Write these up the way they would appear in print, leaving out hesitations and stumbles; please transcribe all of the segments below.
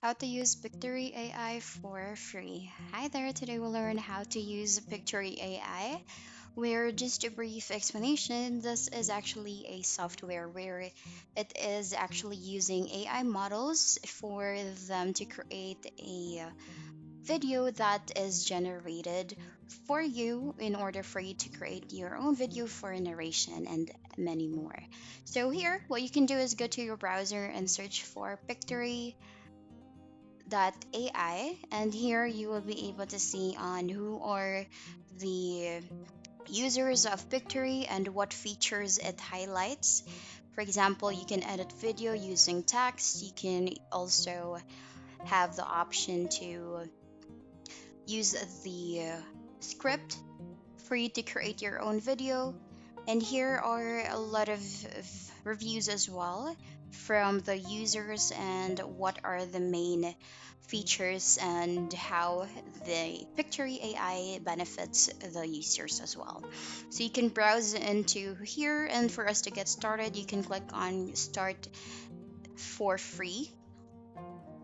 How to use Pictory AI for free. Hi there, today we'll learn how to use Pictory AI. Where just a brief explanation, this is actually a software where it is actually using AI models for them to create a video that is generated for you in order for you to create your own video for narration and many more. So here, what you can do is go to your browser and search for Pictory AI, and here you will be able to see on who are the users of Pictory and what features it highlights. For example, you can edit video using text. You can also have the option to use the script for you to create your own video. And here are a lot of reviews as well from the users and what are the main features and how the Pictory AI benefits the users as well. So you can browse into here, and for us to get started, you can click on Start for free,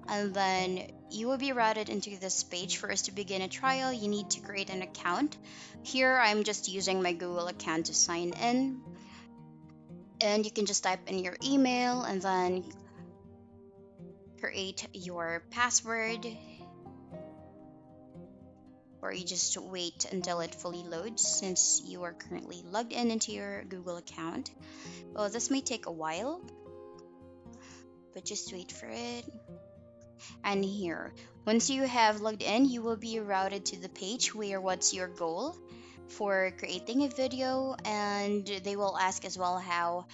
and then you will be routed into this page. For us to begin a trial, you need to create an account. Here I'm just using my Google account to sign in, and you can just type in your email and then create your password, or you just wait until it fully loads since you are currently logged in into your Google account. Well, this may take a while, but just wait for it. And here, once you have logged in, you will be routed to the page where what's your goal for creating a video, and they will ask as well how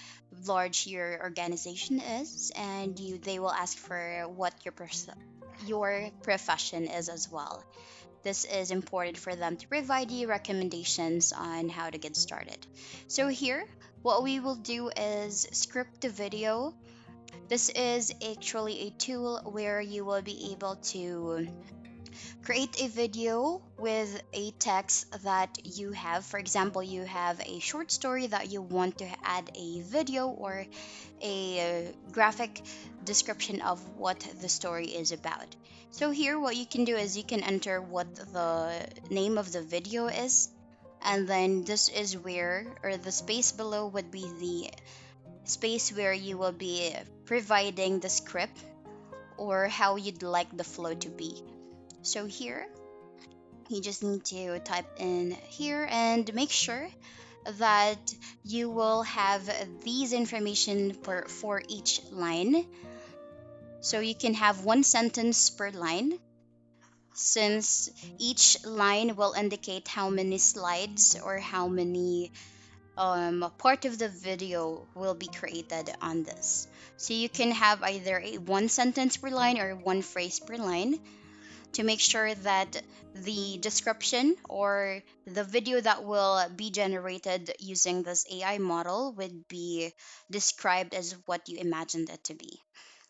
large your organization is, and they will ask for what your profession is as well. This is important for them to provide you recommendations on how to get started. So here, what we will do is script the video. This is actually a tool where you will be able to create a video with a text that you have. For example, you have a short story that you want to add a video or a graphic description of what the story is about. So here what you can do is you can enter what the name of the video is, and then this is where, or the space below would be the space where you will be providing the script or how you'd like the flow to be. So here, you just need to type in here and make sure that you will have these information for each line. So you can have one sentence per line, since each line will indicate how many slides or how many part of the video will be created on this. So you can have either a one sentence per line or one phrase per line to make sure that the description or the video that will be generated using this AI model would be described as what you imagined it to be.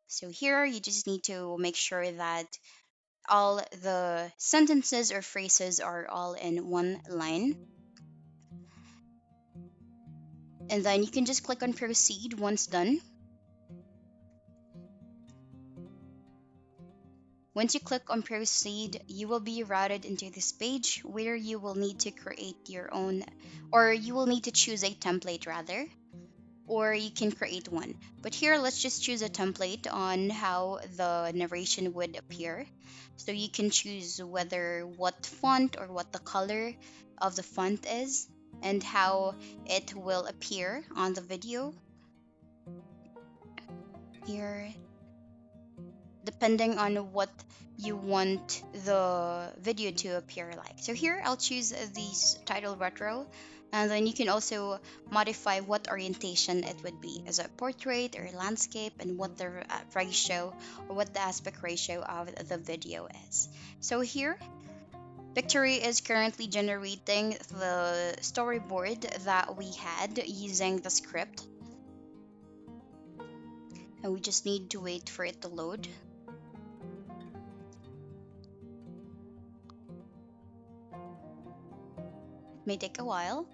So here you just need to make sure that all the sentences or phrases are all in one line, and then you can just click on proceed once done. Once you click on proceed, you will be routed into this page where you will need to create your own, or you will need to choose a template rather, or you can create one. But here, let's just choose a template on how the narration would appear. So you can choose whether what font or what the color of the font is and how it will appear on the video here, depending on what you want the video to appear like. So here I'll choose these title retro, and then you can also modify what orientation it would be, as a portrait or landscape, and what the ratio or what the aspect ratio of the video is. So here Pictory is currently generating the storyboard that we had using the script, and we just need to wait for it to load. It may take a while.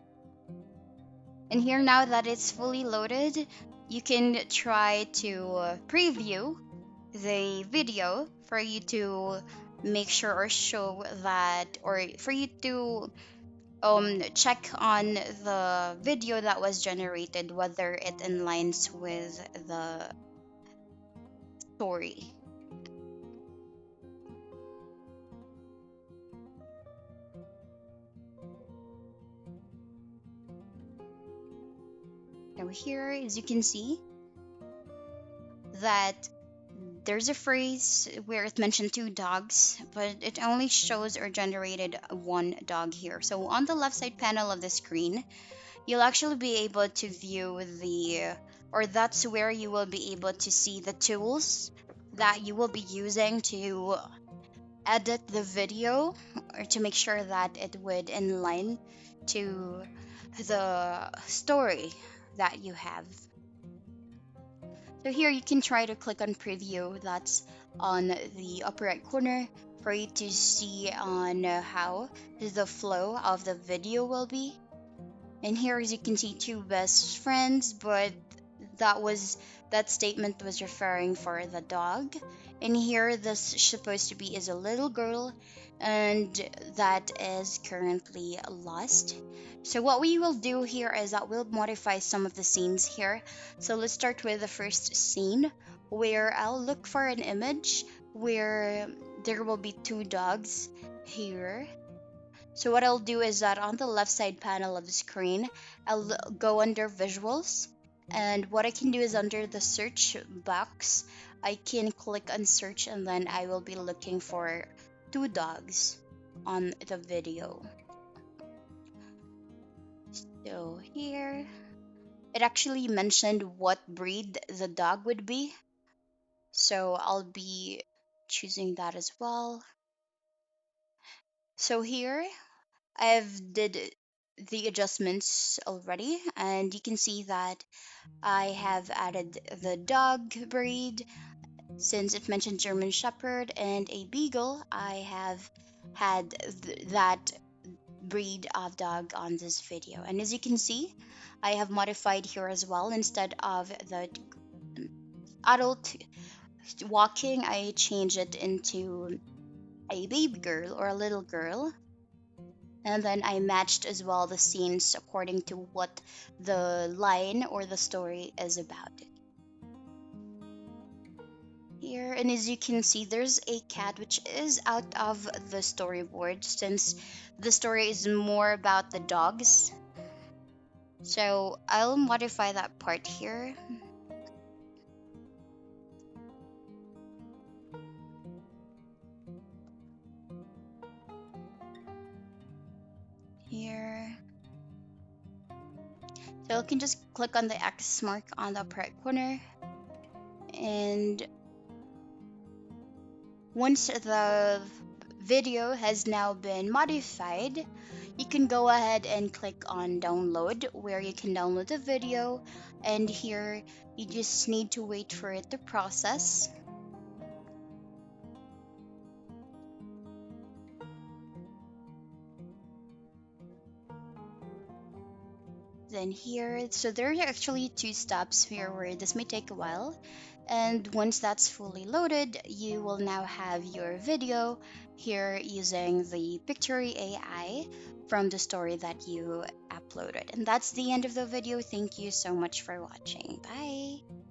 And here, now that it's fully loaded, you can try to preview the video for you to make sure or show that, or for you to check on the video that was generated whether it aligns with the story. Now here, as you can see, that there's a phrase where it mentioned two dogs, but it only shows or generated one dog here. So on the left side panel of the screen, you'll actually be able to view the, or that's where you will be able to see the tools that you will be using to edit the video or to make sure that it would in line to the story that you have. So here you can try to click on preview, that's on the upper right corner, for you to see on how the flow of the video will be. And here, as you can see, two best friends, but that was that statement was referring for the dog. And here, this supposed to be is a little girl, and that is currently lost. So what we will do here is that we'll modify some of the scenes here. So let's start with the first scene, where I'll look for an image where there will be two dogs here. So what I'll do is that on the left side panel of the screen, I'll go under visuals. And what I can do is under the search box, I can click on search, and then I will be looking for two dogs on the video. So here, it actually mentioned what breed the dog would be. So I'll be choosing that as well. So here, I've did the adjustments already, and you can see that I have added the dog breed. Since it mentioned German Shepherd and a Beagle, I have had that breed of dog on this video. And as you can see, I have modified here as well. Instead of the adult walking, I change it into a baby girl or a little girl. And then I matched as well the scenes according to what the line or the story is about here. And as you can see, there's a cat which is out of the storyboard since the story is more about the dogs. So I'll modify that part here. Here. So you can just click on the X mark on the upper right corner, and once the video has now been modified, you can go ahead and click on download, where you can download the video, and here you just need to wait for it to process. Then here, so there are actually two steps here where this may take a while, and once that's fully loaded, you will now have your video here using the Pictory AI from the story that you uploaded. And that's the end of the video. Thank you so much for watching. Bye.